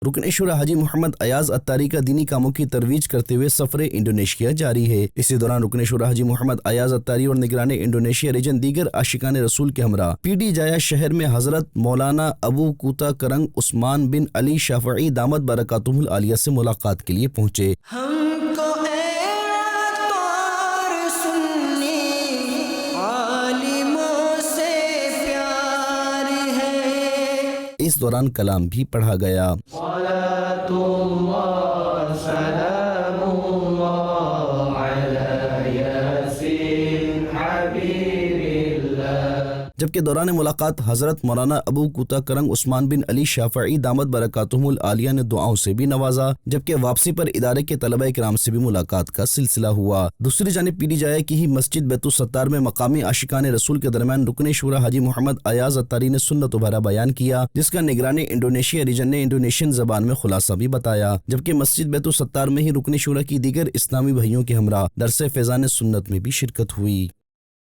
رکن شورا حاجی محمد ایاز اتاری کا دینی کاموں کی ترویج کرتے ہوئے سفر انڈونیشیا جاری ہے۔ اسی دوران رکن شورا حاجی محمد ایاز اتاری اور نگران انڈونیشیا ریجن دیگر عاشقان رسول کے ہمراہ پی ڈی جایا شہر میں حضرت مولانا ابو کوتا کرنگ عثمان بن علی شافعی دامت برکاتہم العالیہ سے ملاقات کے لیے پہنچے۔ اس دوران کلام بھی پڑھا گیا۔ جبکہ دوران ملاقات حضرت مولانا ابو کوتا کرنگ عثمان بن علی شافعی دامت برکاتہم العالیہ نے دعاؤں سے بھی نوازا، جبکہ واپسی پر ادارے کے طلبہ کرام سے بھی ملاقات کا سلسلہ ہوا۔ دوسری جانب پی ڈی جایا کی ہی مسجد بیت الستار میں مقامی عاشقان رسول کے درمیان رکن شورا حاجی محمد ایاز اتاری نے سنت و بھرا بیان کیا، جس کا نگران انڈونیشیا ریجن نے انڈونیشین زبان میں خلاصہ بھی بتایا، جبکہ مسجد بیت الستار میں ہی رکن شورا کی دیگر اسلامی بھائیوں کے ہمراہ درس فیضان سنت میں بھی شرکت ہوئی۔